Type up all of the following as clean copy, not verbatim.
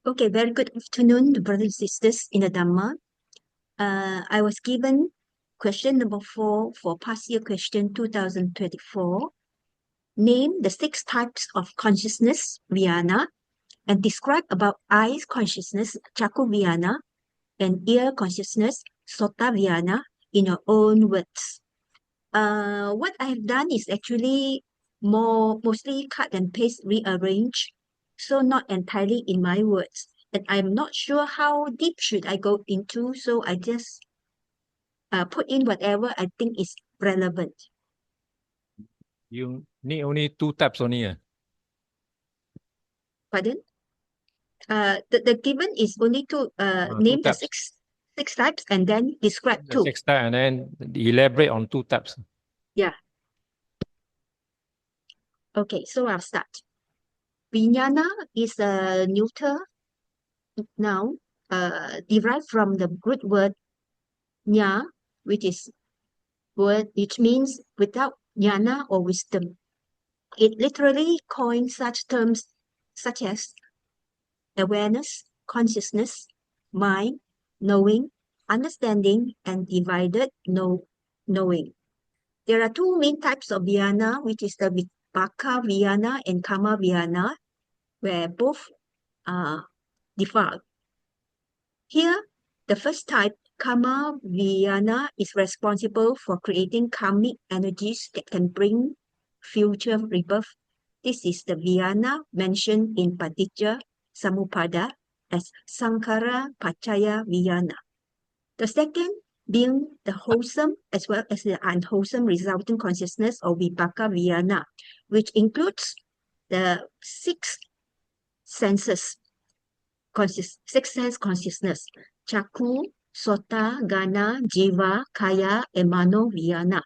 Okay, very good afternoon, brothers and sisters in the Dhamma. I was given question number 4 for past year question 2024. Name the 6 types of consciousness, viññāna, and describe about eye consciousness, cakkhu viññāna, and ear consciousness, sota viññāna, in your own words. What I have done is actually mostly cut and paste, rearrange, so not entirely in my words. And I'm not sure how deep should I go into, so I just put in whatever I think is relevant. You need only 2 types only. Pardon? The given is only to name the six types and then describe the 2. 6 types and then elaborate on 2 types. Yeah. Okay, so I'll start. Viññāna is a neuter noun derived from the root word ñā, which means without jnana or wisdom. It literally coins such terms such as awareness, consciousness, mind, knowing, understanding, and divided knowing. There are 2 main types of viññāna, which is the vipaka viññāna and karma viññāna, where both are defiled. Here, the first type, karma viññāna, is responsible for creating karmic energies that can bring future rebirth. This is the viññāna mentioned in Paticca Samuppada as Sankhara Pacaya Viññāna. The second being the wholesome as well as the unwholesome resulting consciousness of vipaka viññāna, which includes the 6 senses. 6 sense consciousness, cakkhu, sota, ghana, jiva, kaya, and mano viññāna,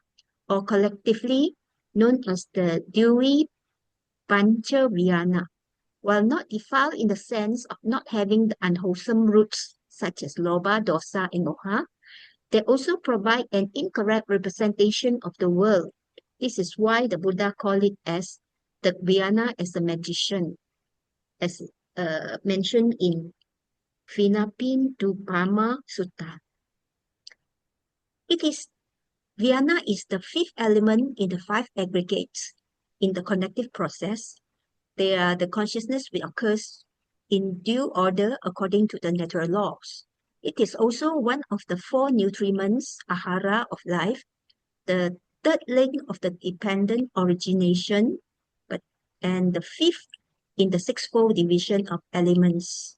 or collectively known as the dewy pancha viññāna. While not defiled in the sense of not having the unwholesome roots such as lobha, dosa, and moha, they also provide an incorrect representation of the world. This is why the Buddha called it as the viññāna as a magician, as mentioned in Vinapin Dupama Sutta. Viññāna is the 5th element in the 5 aggregates. In the connective process, they are the consciousness which occurs in due order according to the natural laws. It is also one of the 4 nutriments, ahara, of life, the 3rd link of the dependent origination, and the 5th in the 6-fold division of elements.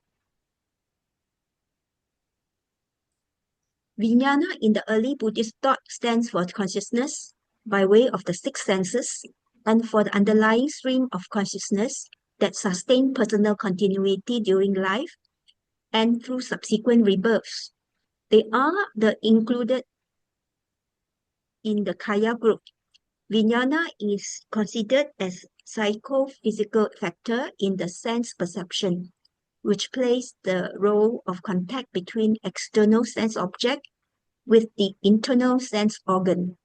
Viññāna in the early Buddhist thought stands for consciousness by way of the 6 senses and for the underlying stream of consciousness that sustain personal continuity during life and through subsequent rebirths. They are included in the kaya group. Viññāna is considered as psychophysical factor in the sense perception, which plays the role of contact between external sense object with the internal sense organ.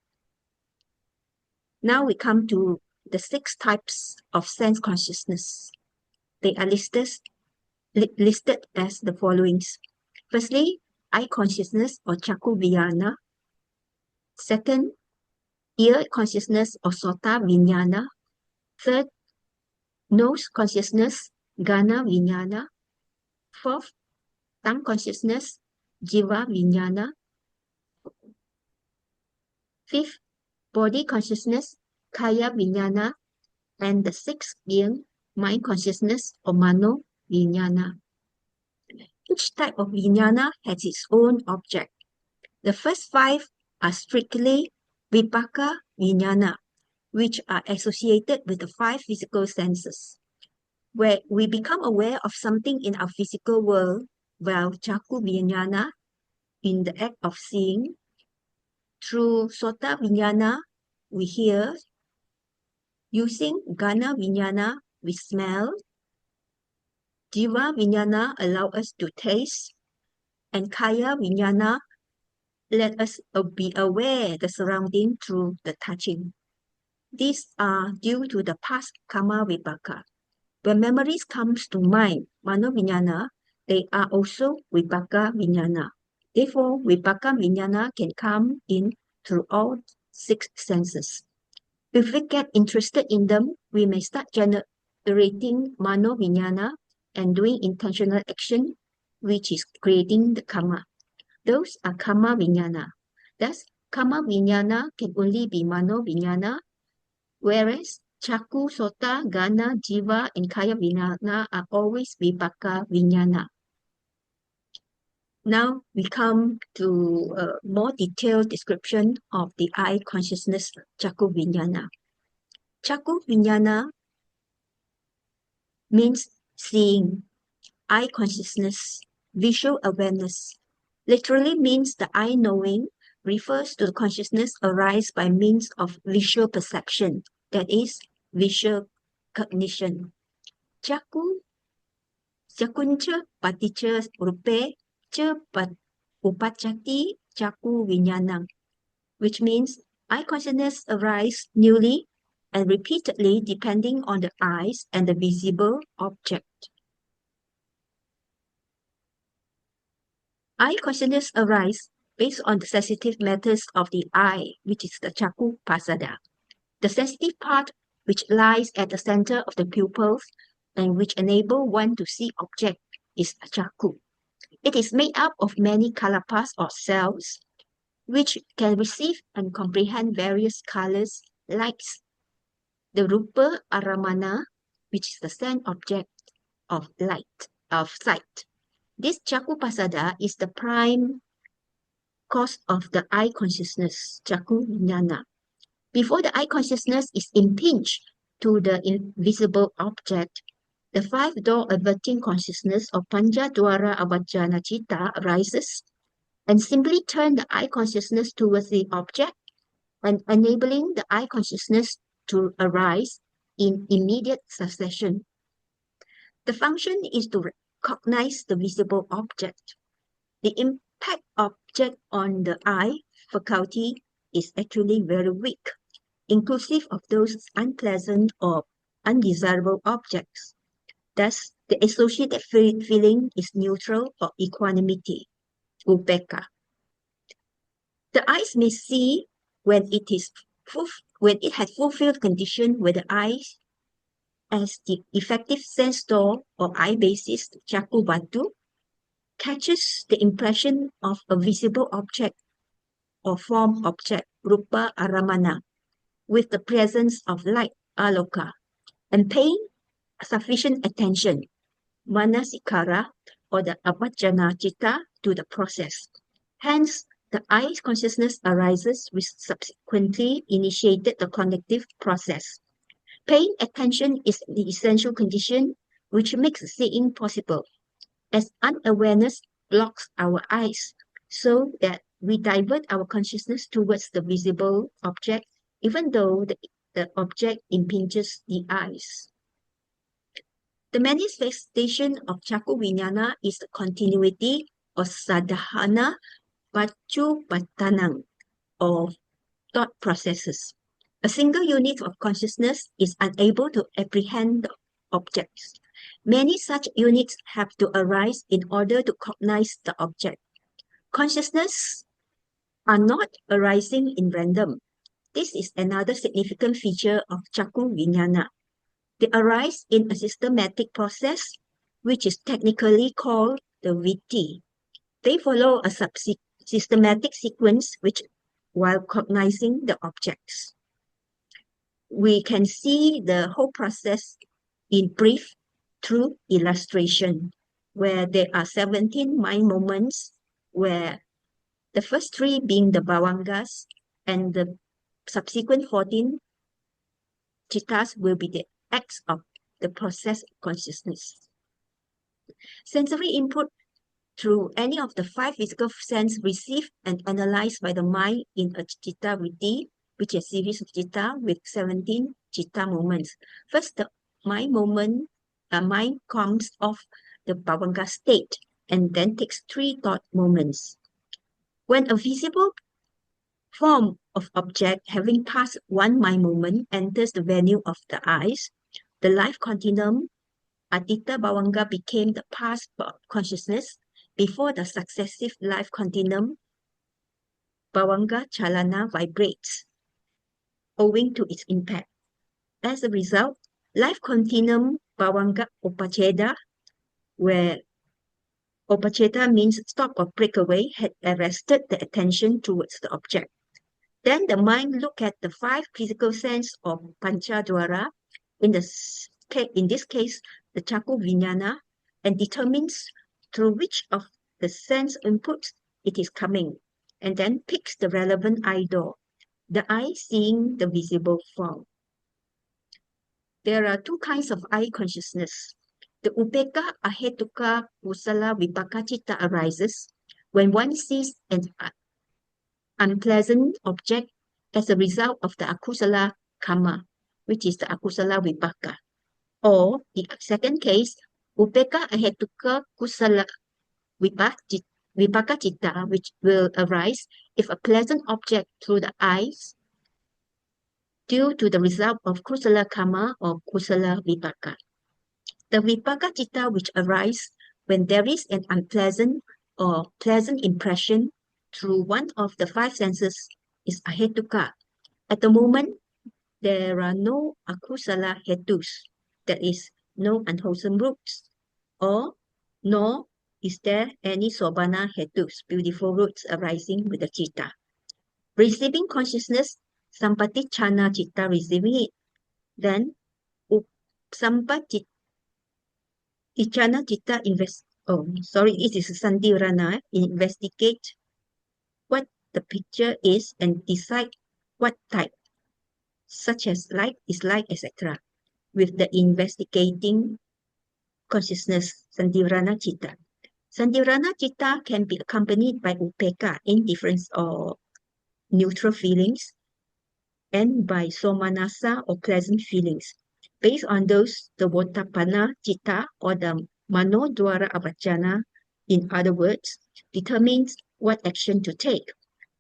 Now we come to the 6 types of sense consciousness. They are listed as the following. Firstly, eye consciousness or cakkhu viññāna. Second, ear consciousness or sota viññāna. Third, nose consciousness, ghana viññāna. Fourth, tongue consciousness, jiva viññāna. Fifth, body consciousness, kaya viññāna. And the 6th being mind consciousness or mano viññāna. Each type of viññāna has its own object. The first 5 are strictly vipaka viññāna, which are associated with the 5 physical senses, where we become aware of something in our physical world, while cakkhu viññāna in the act of seeing. Through sota viññāna, we hear. Using ghana viññāna, we smell. Jiva viññāna allow us to taste. And kaya viññāna let us be aware the surrounding through the touching. These are due to the past karma vipaka. When memories comes to mind, mano viññāna, they are also vipaka viññāna. Therefore, vipaka viññāna can come in through all 6 senses. If we get interested in them, we may start generating mano viññāna and doing intentional action, which is creating the karma. Those are karma viññāna. Thus, karma viññāna can only be mano viññāna, whereas cakkhu, sota, ghana, jiva, and kaya viññāna are always vipaka viññāna. Now we come to a more detailed description of the eye consciousness cakkhu viññāna. Cakkhu viññāna means seeing, eye consciousness, visual awareness. Literally means the eye knowing, refers to the consciousness arise by means of visual perception, that is, visual cognition. Cakkhu, cakkhuņca paticca rupe ca upacati cakkhu viññānam, which means eye consciousness arise newly and repeatedly depending on the eyes and the visible object. Eye consciousness arise based on the sensitive matters of the eye, which is the cakkhu pasada. The sensitive part which lies at the center of the pupils and which enable one to see object is cakkhu. It is made up of many kalapas or cells which can receive and comprehend various colors, lights. The rupa aramana, which is the sense object of light, of sight. This cakkhu pasada is the prime cause of the eye consciousness, cakkhu viññāna. Before the eye consciousness is impinged to the invisible object, the 5-door averting consciousness of Panja Dwara Avajjana Citta arises and simply turn the eye consciousness towards the object and enabling the eye consciousness to arise in immediate succession. The function is to recognize the visible object. The impact object on the eye faculty is actually very weak, inclusive of those unpleasant or undesirable objects. Thus, the associated feeling is neutral or equanimity, upekkha. The eyes may see when it has fulfilled condition where the eyes as the effective sense door or eye basis, cakkhu batu, catches the impression of a visible object or form object, rupa aramana, with the presence of light, aloka, and paying sufficient attention, manasikara, or the avajjana citta, to the process. Hence, the eye consciousness arises which subsequently initiated the cognitive process. Paying attention is the essential condition which makes seeing possible, as unawareness blocks our eyes so that we divert our consciousness towards the visible object even though the object impinges the eyes. The manifestation of cakkhu viññāna is the continuity or sadhana pachupattanam of thought processes. A single unit of consciousness is unable to apprehend the objects. Many such units have to arise in order to cognize the object. Consciousness are not arising in random. This is another significant feature of cakkhu viññāna. They arise in a systematic process, which is technically called the vitti. They follow a systematic sequence while cognizing the objects. We can see the whole process in brief through illustration, where there are 17 mind moments, where the first 3 being the bhavangas and the subsequent 14 cittas will be the acts of the process of consciousness. Sensory input through any of the 5 physical senses received and analyzed by the mind in a citta vritti, which is a series of citta with 17 citta moments. First, the mind comes off the bhavanga state and then takes 3 thought moments. When a visible form of object having passed 1 mind moment enters the venue of the eyes, the life continuum Adita Bawanga became the past consciousness before the successive life continuum. Bawanga Chalana vibrates, owing to its impact. As a result, life continuum Bawanga Upacheda, where Upacheda means stop or breakaway, had arrested the attention towards the object. Then the mind looked at the 5 physical sense of Panchadwara, in this case, the cakkhu viññāna, and determines through which of the sense inputs it is coming, and then picks the relevant eye door, the eye seeing the visible form. There are 2 kinds of eye consciousness. The upeka ahetuka kusala vipaka citta arises when one sees an unpleasant object as a result of the akusala karma, which is the akusala vipaka. Or the second case, upeka ahetuka kusala vipaka citta, which will arise if a pleasant object through the eyes due to the result of kusala karma or kusala vipaka. The vipaka citta which arise when there is an unpleasant or pleasant impression through one of the 5 senses is ahetuka. At the moment, there are no akusala hetus, that is, no unwholesome roots, or nor is there any sobana hetus, beautiful roots arising with the citta. Receiving consciousness, sampatichana citta receiving it, then sampatichana citta it is sandirana, investigate what the picture is and decide what type, such as like, dislike, etc., with the investigating consciousness, sandirana citta. Sandirana citta can be accompanied by upeka, indifference or neutral feelings, and by somanasa or pleasant feelings. Based on those, the votapana citta or the manodwara avajana, in other words, determines what action to take.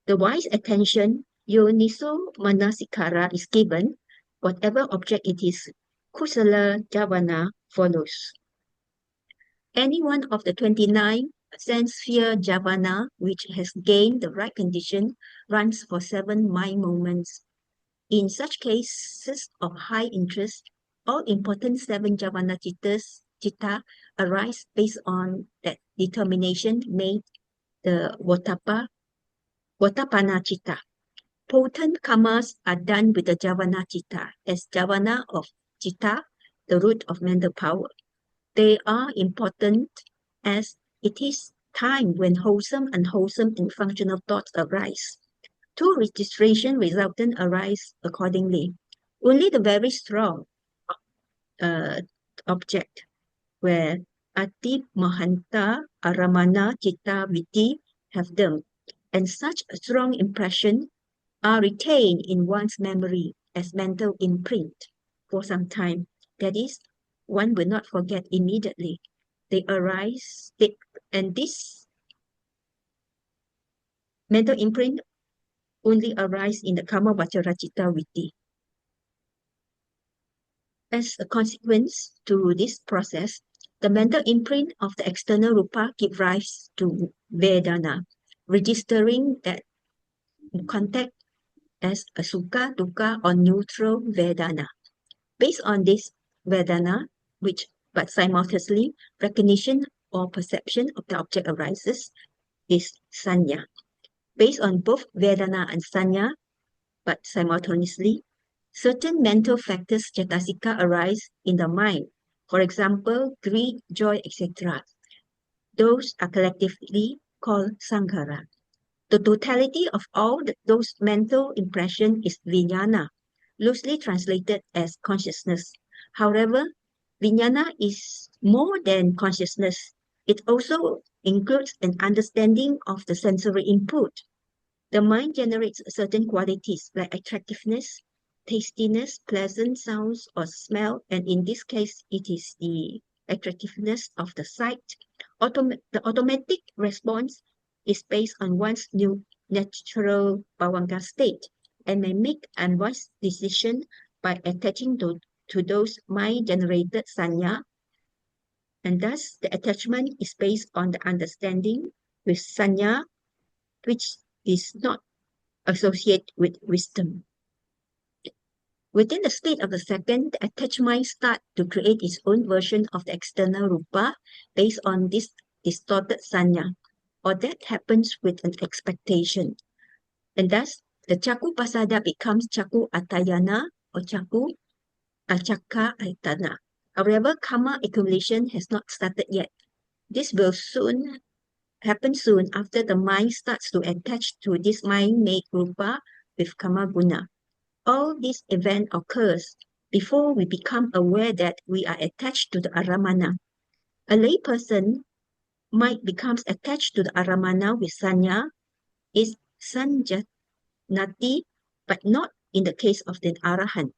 The wise attention, yoniso manasikara, is given. Whatever object it is, kusala javana follows. Any one of the 29 sense sphere javana which has gained the right condition runs for 7 mind moments. In such cases of high interest, all important 7 javana citta arise based on that determination made, the votapana citta. Potent karmas are done with the javana citta, as javana of citta, the root of mental power. They are important as it is time when wholesome, unwholesome, and functional thoughts arise. 2 registration resultant arise accordingly. Only the very strong object, where ati mahanta aramana citta viti, have them, and such a strong impression are retained in one's memory as mental imprint for some time. That is, one will not forget immediately. They arise, and this mental imprint only arise in the karma vachara citta viti. As a consequence to this process, the mental imprint of the external rupa gives rise to vedana, registering that contact as a sukha, dukkha, or neutral vedana. Based on this vedana, but simultaneously recognition or perception of the object arises, is sanya. Based on both vedana and sanya, but simultaneously, certain mental factors cetasika arise in the mind. For example, greed, joy, etc. Those are collectively called sankhara. The totality of all those mental impressions is viññāna, loosely translated as consciousness. However, viññāna is more than consciousness. It also includes an understanding of the sensory input. The mind generates certain qualities like attractiveness, tastiness, pleasant sounds or smell, and in this case, it is the attractiveness of the sight. The automatic response is based on one's new natural bhavanga state and may make unwise decision by attaching to those mind-generated sanya And thus, the attachment is based on the understanding with sanya, which is not associated with wisdom. Within the split of the second, the attached mind starts to create its own version of the external rupa based on this distorted sanya, or that happens with an expectation. And thus, the cakkhu pasada becomes cakkhu atayana or cakkhu acakka aitana. However, karma accumulation has not started yet. This will happen soon after the mind starts to attach to this mind-made rupa with karma guna. All this event occurs before we become aware that we are attached to the aramana. A layperson might become attached to the aramana with sanya, is sanjanati, but not in the case of the arahant.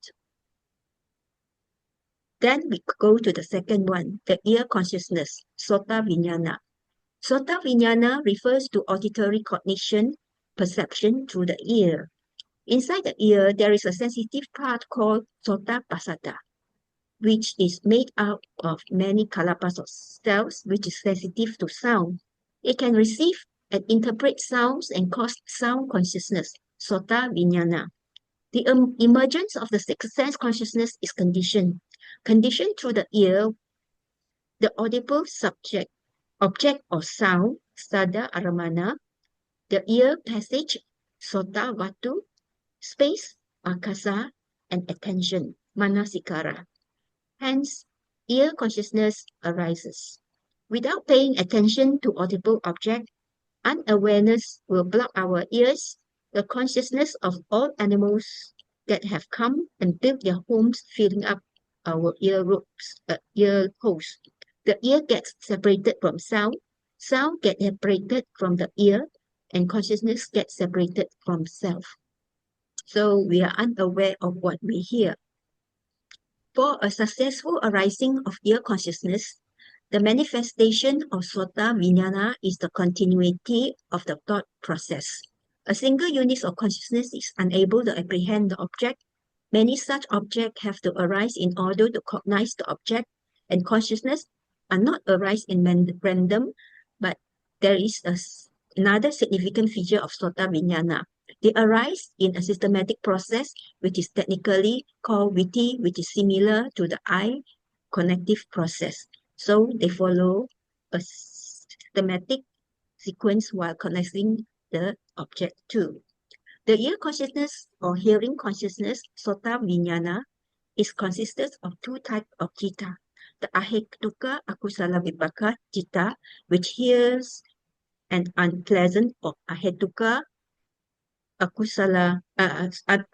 Then we go to the second one, the ear consciousness, sota viññāna. Sota viññāna refers to auditory cognition, perception through the ear. Inside the ear, there is a sensitive part called sota pasada, which is made out of many kalapas of cells, which is sensitive to sound. It can receive and interpret sounds and cause sound consciousness, sota viññāna. The emergence of the sixth sense consciousness is conditioned. Conditioned through the ear, the audible object or sound, sada aramana, the ear passage, sota vatu, space, akasa, and attention, manasikara. Hence, ear consciousness arises. Without paying attention to audible object, unawareness will block our ears, the consciousness of all animals that have come and built their homes, filling up our ear holes. The ear gets separated from sound, sound gets separated from the ear, and consciousness gets separated from self. So we are unaware of what we hear. For a successful arising of ear consciousness, the manifestation of sota viññāna is the continuity of the thought process. A single unit of consciousness is unable to apprehend the object. Many such objects have to arise in order to cognize the object, and consciousness are not arise in random, but there is another significant feature of sota viññāna. They arise in a systematic process, which is technically called viti, which is similar to the eye connective process. So they follow a systematic sequence while connecting the object too. The ear consciousness or hearing consciousness, sota viññāna, is consisted of two types of citta. The ahetuka akusala vipaka citta, which hears an unpleasant or ahetuka kusala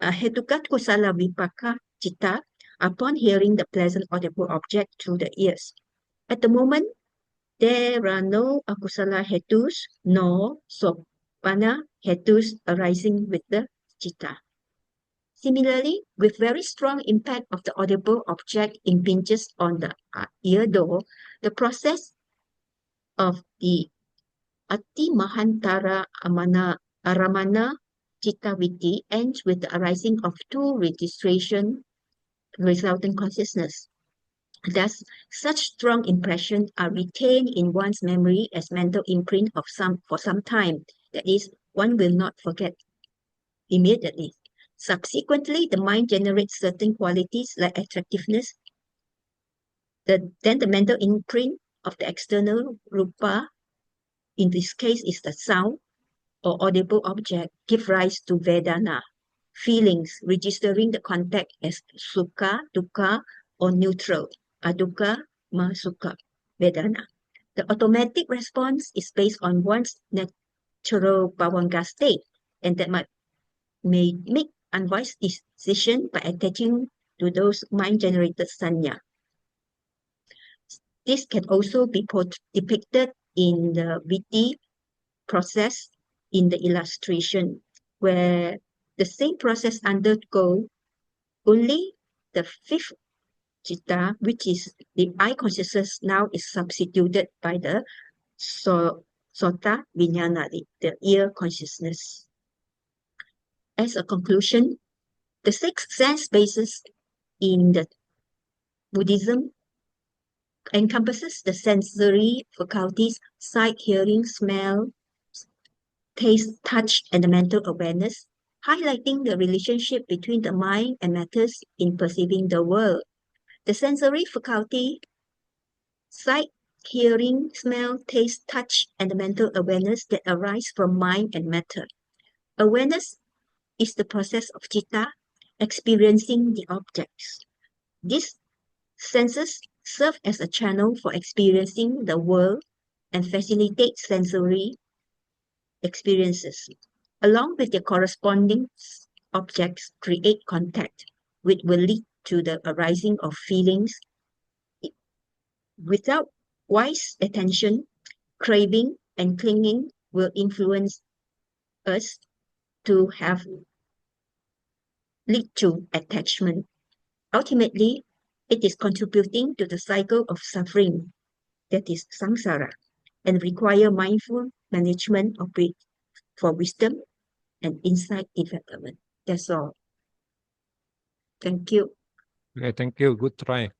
vipaka citta upon hearing the pleasant audible object through the ears. At the moment, there are no akusala hetus nor sopana hetus arising with the citta. Similarly, with very strong impact of the audible object impinges on the ear door, the process of the ati mahantara aramana citta viti ends with the arising of two registration resultant consciousness. Thus, such strong impressions are retained in one's memory as mental imprint for some time. That is, one will not forget immediately. Subsequently, the mind generates certain qualities like attractiveness. Then the mental imprint of the external rupa, in this case is the sound or audible object, give rise to vedana, feelings registering the contact as sukha, dukkha, or neutral, adukkha, masukha, vedana. The automatic response is based on one's natural bhavanga state, and that may make unwise decision by attaching to those mind-generated sanya. This can also be depicted in the viti process in the illustration, where the same process undergo only the fifth citta, which is the eye consciousness, now is substituted by the sota viññāna, the ear consciousness. As a conclusion, the sixth sense basis in the Buddhism encompasses the sensory faculties, sight, hearing, smell, taste, touch, and the mental awareness, highlighting the relationship between the mind and matters in perceiving the world. The sensory faculty, sight, hearing, smell, taste, touch, and the mental awareness that arise from mind and matter. Awareness is the process of citta experiencing the objects. These senses serve as a channel for experiencing the world and facilitate sensory experiences. Along with their corresponding objects, create contact, which will lead to the arising of feelings. Without wise attention, craving and clinging will influence us to lead to attachment. Ultimately, it is contributing to the cycle of suffering, that is samsara, and require mindful management of it for wisdom and insight development. That's all. Thank you. Okay, thank you. Good try.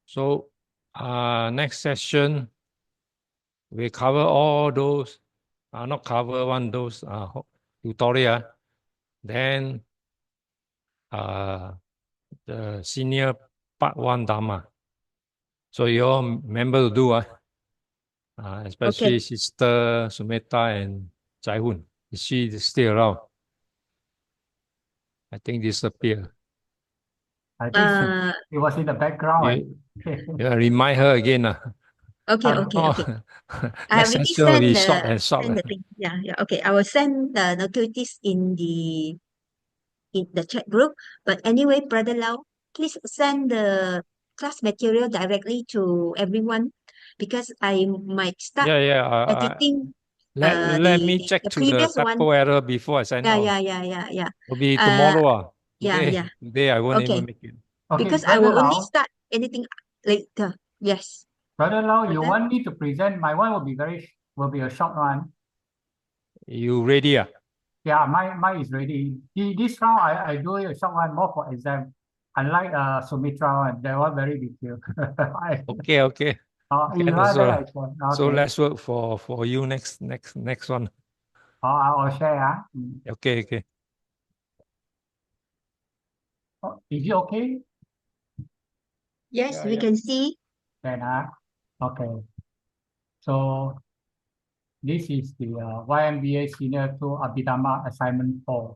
So, next session, we cover all those, not cover one those tutorial. Then, the senior part 1 Dhamma. So you all remember to do, especially Okay. Sister Sumitra and Jaihun. Is she still around? I think disappear. I think it was in the background. You remind her again. Okay. I have Next already session will be sent short and short. the thing. Yeah. Okay. I will send the notices in the chat group. But anyway, Brother Lau, please send the class material directly to everyone because I might start editing Let me check the to the previous one. typo error before I send out. Yeah. Will be tomorrow. Yeah. Today I won't Okay. even make it. Okay, Because I Brother will only Lau, start editing later. Yes. Brother Lau, you Brother? want me to present? My one will be a short one. You ready? Yeah, mine is ready. This round I do a short one more for exam. Unlike Sumitra one, that one very detailed. Okay. You Can rather I also. share. So Okay. let's work for you next one. I'll share. Okay. Oh, is it okay? Yes, Yeah, we yeah. can see. Then okay. So this is the YMBA Senior 2 Abhidhamma Assignment 4.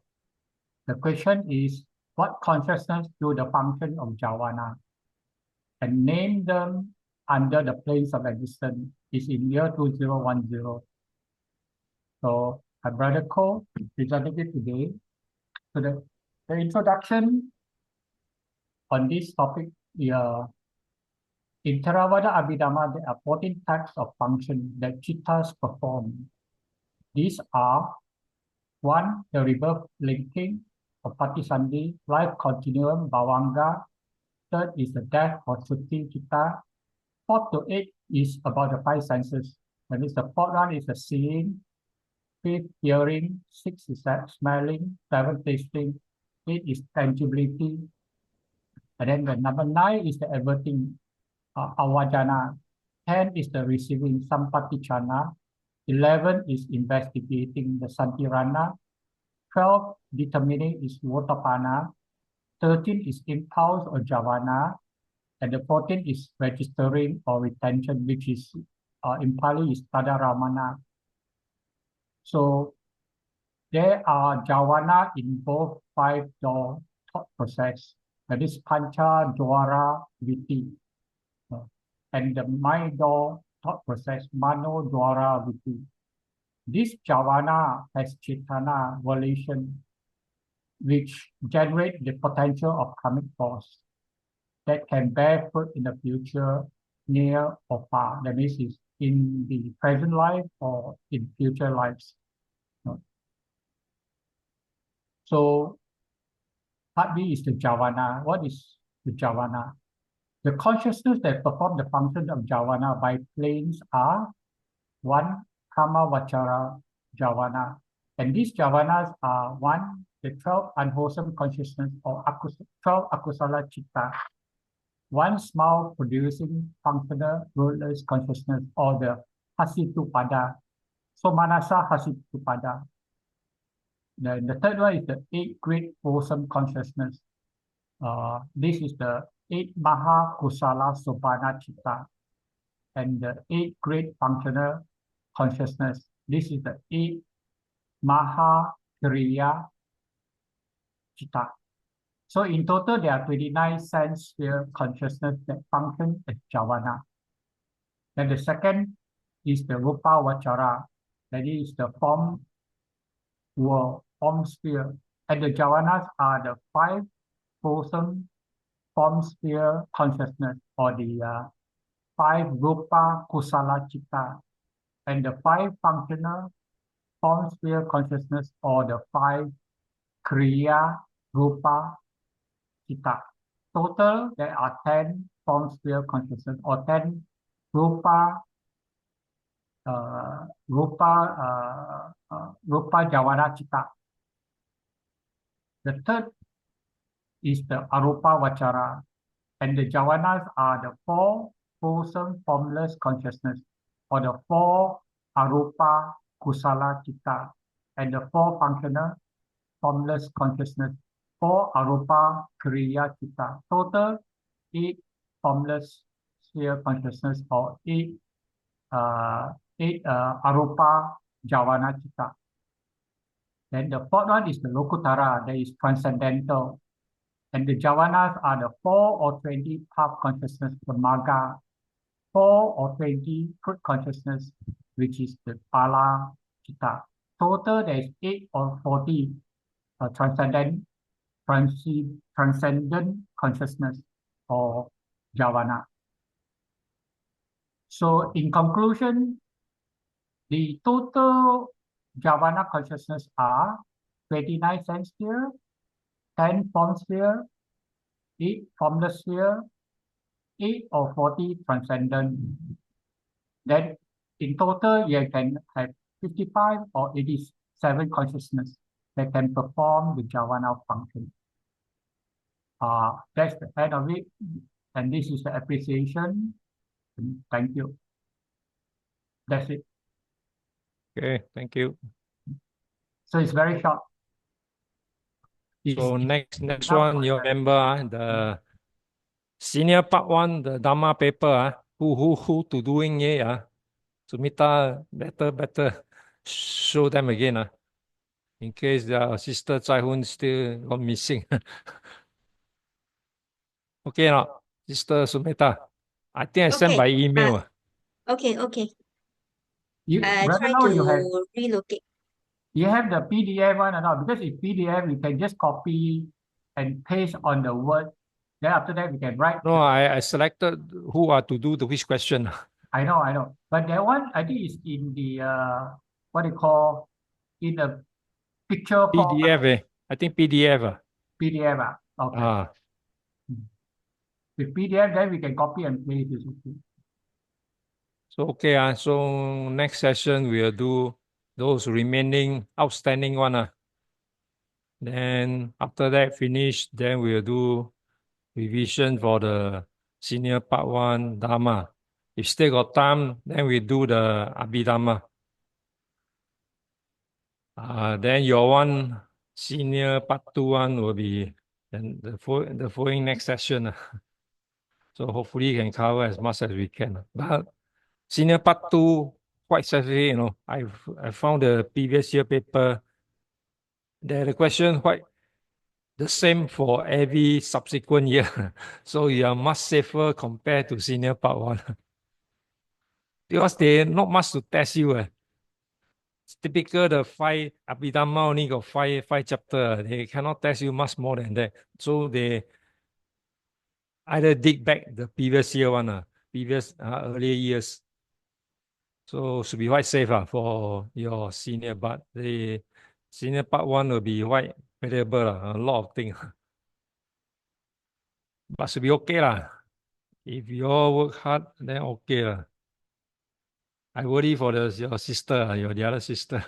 The question is, what consciousness do the function of Javana? And name them under the planes of existence is in year 2010. So my brother Koh presented it today. So the introduction on this topic, in Theravada Abhidhamma, there are 14 types of function that chittas perform. These are 1, the rebirth linking of Patisandhi, life continuum, Bhavanga. 3rd is the death or Sutti Chitta. 4th to 8th is about the 5 senses. That means the 4th one is the seeing, 5th hearing, 6th is smelling, 7th tasting, 8th is tangibility. And then the number 9 is the everything, awajana. 10 is the receiving, sampatichana. 11 is investigating, the santirana. 12 determining is votapana. 13 is impulse or javana. And the 14 is registering or retention, which is in Pali is tadaramana. So there are javana in both 5 door thought process. That is pancha, dwara, viti. And the mind door thought process, mano, dwara, viti. This javana has chetana, volition, which generate the potential of karmic force that can bear fruit in the future, near or far. That means it's in the present life or in future lives. So part B is the Javana. What is the Javana? The consciousness that perform the function of Javana by planes are 1, Kama Vachara Javana. And these javanas are one, the 12 unwholesome consciousness or 12 akusala citta, one small producing functional rootless consciousness or the hasitupada, so manasa hasitupada. Then the third one is the 8 great wholesome consciousness. This is the 8 maha kusala sopana citta, and the 8 great functional consciousness. This is the 8 maha kriya citta. So in total, there are 29 sense sphere consciousness that function as javana. Then the second is the rupa vachara, that is the form world, form sphere. And the javanas are the 5 wholesome form sphere consciousness, or the 5 rupa kusala citta, and the 5 functional form sphere consciousness, or the 5 kriya rupa citta. Total, there are 10 form sphere consciousness, or 10 rupa javana citta. The third is the arupa vachara, and the javanas are the 4 wholesome formless consciousness, or the 4 arupa kusala citta, and the 4 functional formless consciousness, 4 arupa kriya citta. Total 8 formless sphere consciousness, or 8 arupa javana citta. Then the fourth one is the lokutara, that is transcendental. And the javanas are the 4 or 20 path consciousness, the magga, 4 or 20 fruit consciousness, which is the pala citta. Total, there is 8 or 40 transcendent consciousness, or javana. So in conclusion, the total javana consciousness are 29 sense sphere, 10 form sphere, 8 formless sphere, 8 or 40 transcendent. Then in total, you can have 55 or 87 consciousness that can perform the javana function. That's the end of it. And this is the appreciation. Thank you. That's it. Okay, thank you. So it's very short. So next one, you remember the senior part 1, the Dhamma paper, who to doing it, Sumitra, better show them again, in case the sister Zai Hun still got missing. Okay, now, Sister Sumitra, I think I sent Okay, by email. Okay. Right Try now to relocate. you have the PDF one or not? Because if PDF, you can just copy and paste on the word. Then after that, we can write. No, I selected who are to do the which question. I know. But that one, I think is in the, what they call, in the picture form. PDF, I think PDF. PDF, okay. With PDF, then we can copy and paste it. So, okay, so next session, we'll do those remaining outstanding one. Then after that finish, then we'll do revision for the senior part 1 Dhamma. If still got time, then we do the Abhidhamma. Then your one senior part 2 one will be then the following next session. So hopefully you can cover as much as we can. But senior part 2, quite sadly, I found the previous year paper. The question quite the same for every subsequent year. So you are much safer compared to senior part 1. Because they not much to test you. It's typical the 5 Abhidhamma only got five chapter. They cannot test you much more than that. So they either dig back the previous year one, previous earlier years. So should be quite safe for your senior, but the senior part 1 will be quite variable, a lot of things. But should be okay lah. If you all work hard, then okay lah. I worry for your sister, the other sister.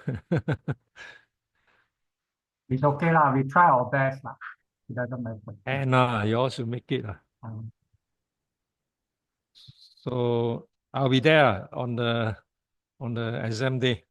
It's okay lah. We try our best lah. It doesn't matter. And you all should make it. So I'll be there on the exam day.